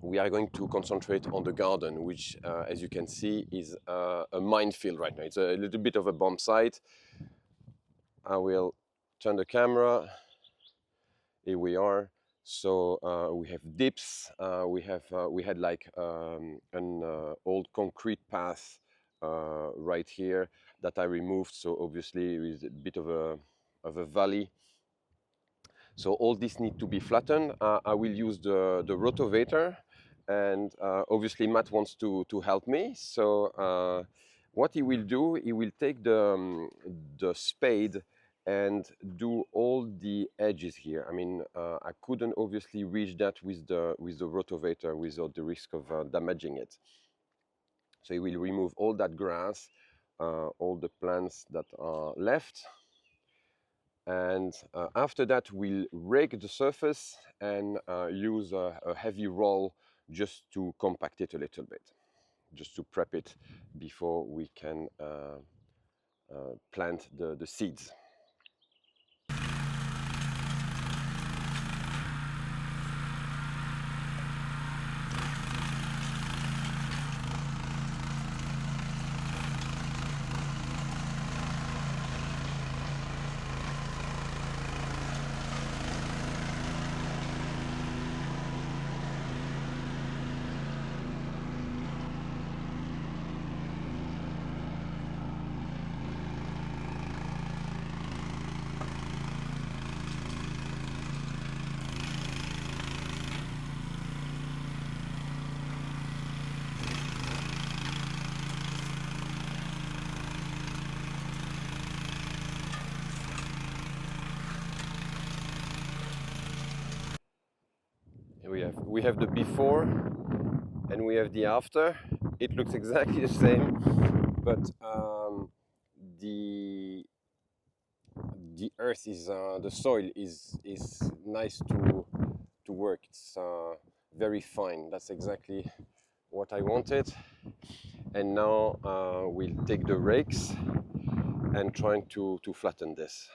we are going to concentrate on the garden, which, as you can see, is a minefield right now. It's a little bit of a bomb site. I will turn the camera. Here we are. So we have dips. We had like an old concrete path right here that I removed. So obviously it is a bit of a valley. So all this need to be flattened. I will use the Rotovator, and obviously Matt wants to help me. So what he will do, he will take the spade and do all the edges here. I mean, I couldn't obviously reach that with the Rotovator without the risk of damaging it. So he will remove all that grass, all the plants that are left. And after that, we'll rake the surface and use a heavy roll just to compact it a little bit, just to prep it before we can plant the seeds. We have the before and we have the after. It looks exactly the same, but the earth is the soil is nice to work. It's very fine. That's exactly what I wanted. And now we'll take the rakes and trying to flatten this.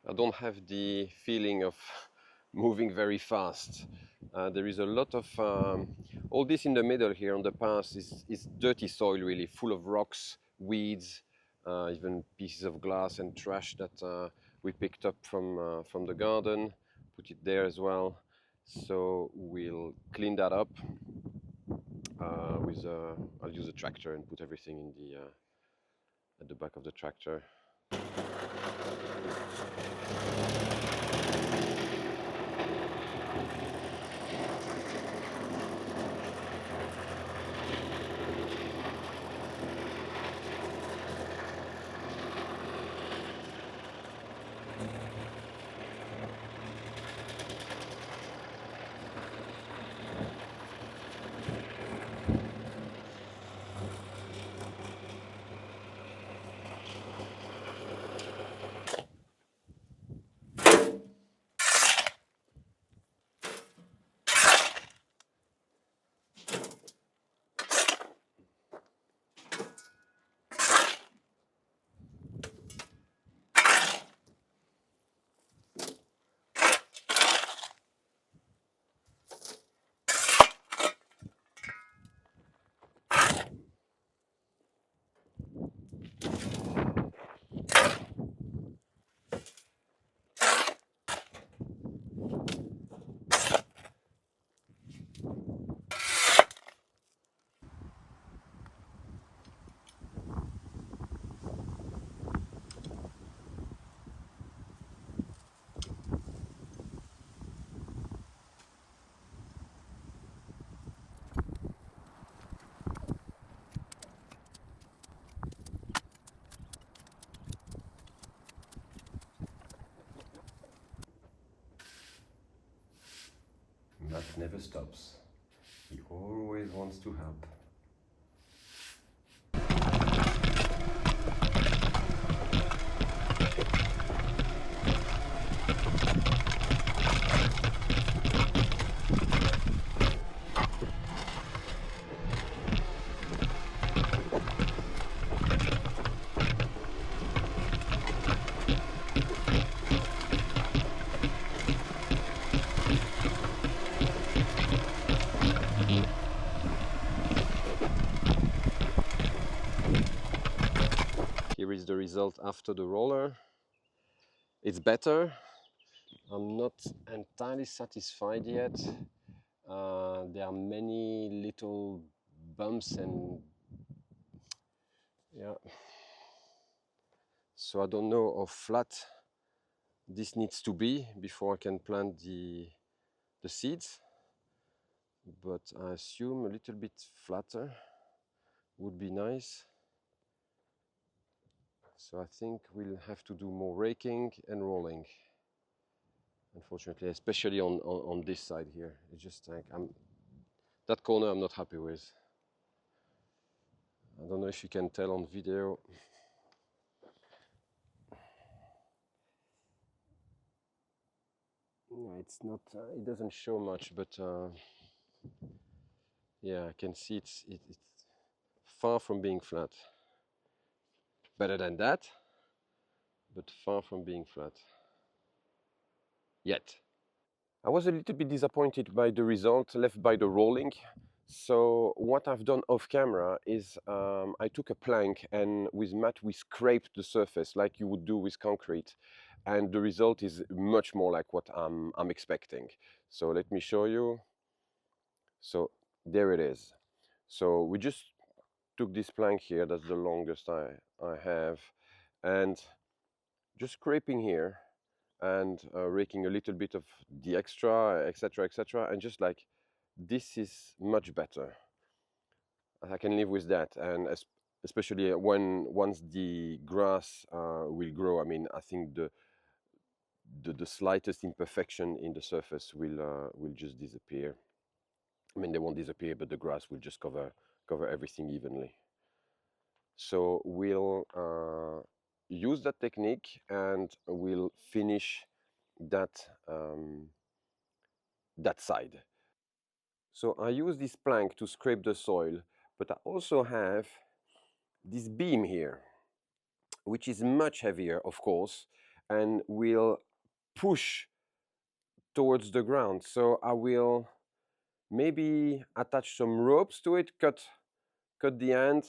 I don't have the feeling of moving very fast. There is a lot of all this in the middle here on the path is dirty soil, really full of rocks, weeds, even pieces of glass and trash that we picked up from the garden. Put it there as well. So we'll clean that up with I'll use a tractor and put everything in the at the back of the tractor. Matt never stops. He always wants to help. is the result after the roller. It's better. I'm not entirely satisfied yet. There are many little bumps and yeah. So I don't know how flat this needs to be before I can plant the seeds. But I assume a little bit flatter would be nice. So I think we'll have to do more raking and rolling. Unfortunately, especially on this side here. It's just like that corner I'm not happy with. I don't know if you can tell on video. No, it's not, it doesn't show much, but yeah, I can see it's far from being flat. Better than that, but far from being flat. Yet. I was a little bit disappointed by the result left by the rolling. So what I've done off camera is I took a plank and with mat we scraped the surface like you would do with concrete, and the result is much more like what I'm expecting. So let me show you. So there it is. So we just took this plank here, that's the longest I have, and just scraping here and raking a little bit of the extra, etc., etc., and just like this is much better. I can live with that, and especially once the grass will grow. I mean, I think the slightest imperfection in the surface will just disappear. I mean, they won't disappear, but the grass will just cover everything evenly. So we'll use that technique and we'll finish that that side. So I use this plank to scrape the soil, but I also have this beam here, which is much heavier, of course, and will push towards the ground. So I will maybe attach some ropes to it, cut the end,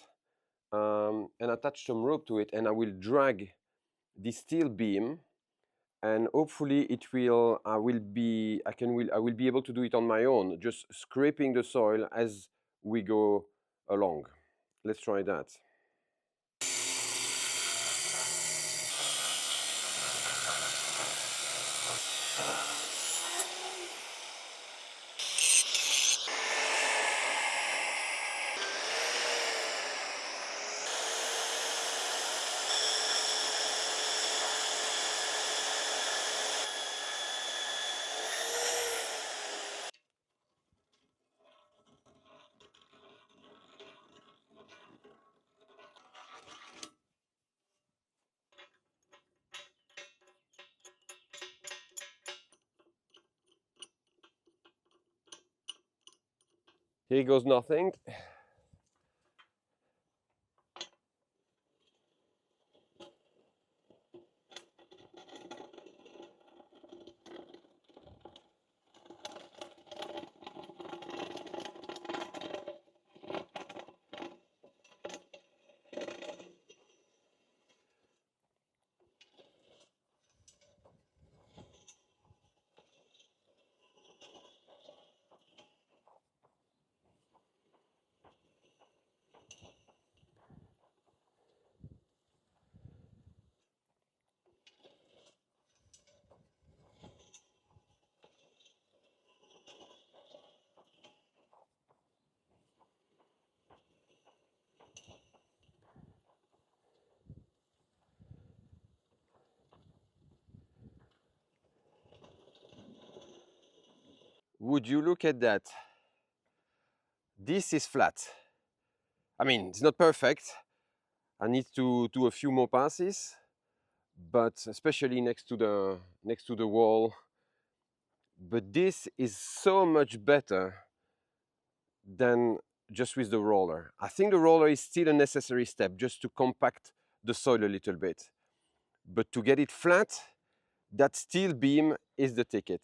and attach some rope to it, and I will drag the steel beam, and hopefully it will. I will be able to do it on my own, just scraping the soil as we go along. Let's try that. Here goes nothing. Would you look at that? This is flat. I mean, it's not perfect. I need to do a few more passes, but especially next to the wall. But this is so much better than just with the roller. I think the roller is still a necessary step just to compact the soil a little bit. But to get it flat, that steel beam is the ticket.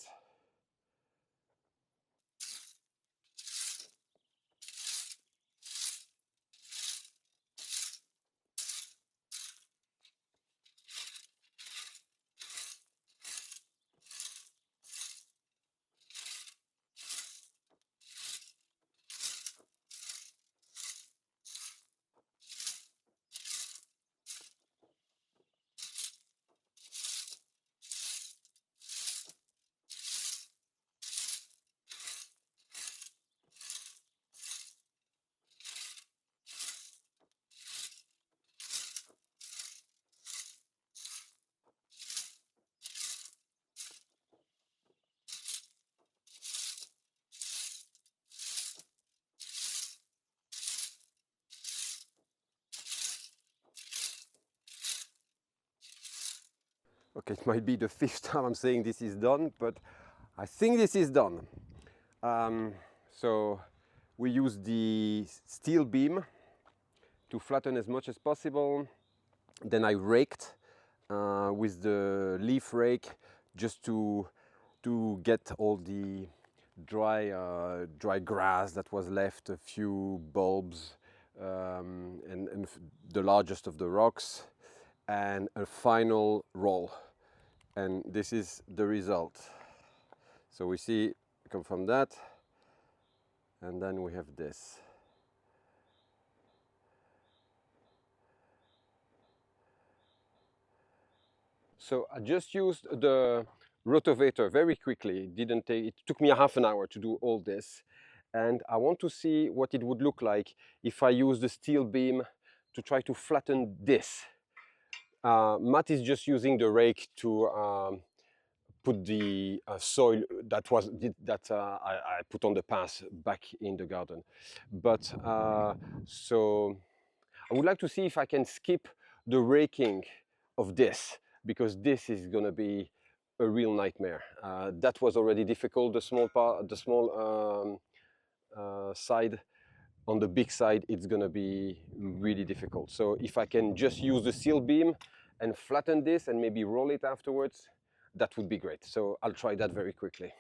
Okay, it might be the 5th time I'm saying this is done, but I think this is done. So we use the steel beam to flatten as much as possible. Then I raked with the leaf rake just to get all the dry grass that was left, a few bulbs, and the largest of the rocks, and a final roll. And this is the result. So we see come from that, and then we have this. So I just used the Rotovator very quickly. It took me a half an hour to do all this. And I want to see what it would look like if I use the steel beam to try to flatten this. Matt is just using the rake to put the soil that I put on the path back in the garden. But so I would like to see if I can skip the raking of this, because this is going to be a real nightmare. That was already difficult, the small side. On the big side, it's going to be really difficult. So if I can just use the steel beam and flatten this and maybe roll it afterwards, that would be great. So I'll try that very quickly.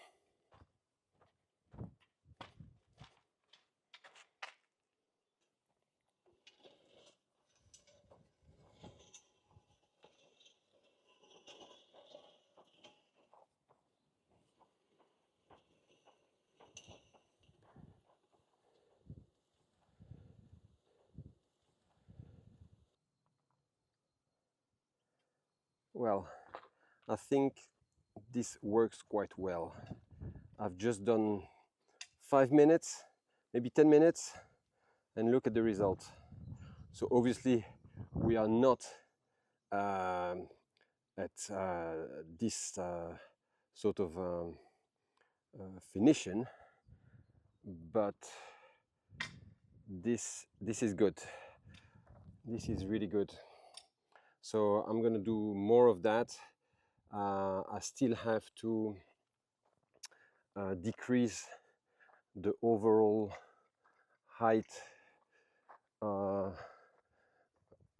Well, I think this works quite well. I've just done 5 minutes, maybe 10 minutes, and look at the result. So obviously we are not at this sort of finishing, but this is good. This is really good. So I'm going to do more of that. I still have to decrease the overall height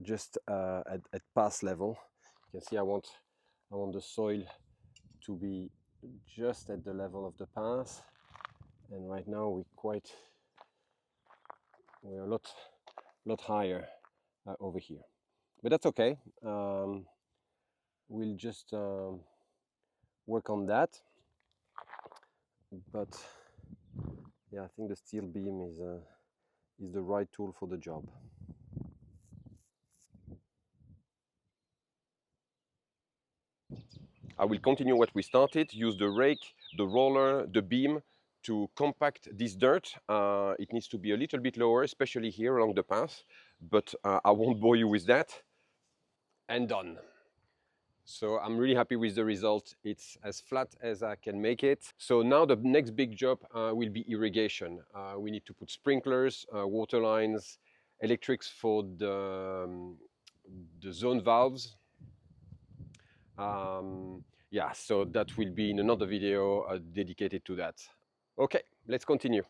just at pass level. You can see I want the soil to be just at the level of the path, and right now we're a lot higher over here, but that's okay. We'll just work on that. But yeah, I think the steel beam is the right tool for the job. I will continue what we started, use the rake, the roller, the beam to compact this dirt. It needs to be a little bit lower, especially here along the path, but I won't bore you with that. And done. So I'm really happy with the result. It's as flat as I can make it. So now the next big job will be irrigation. We need to put sprinklers, water lines, electrics for the zone valves. Yeah, so that will be in another video dedicated to that. Okay, let's continue.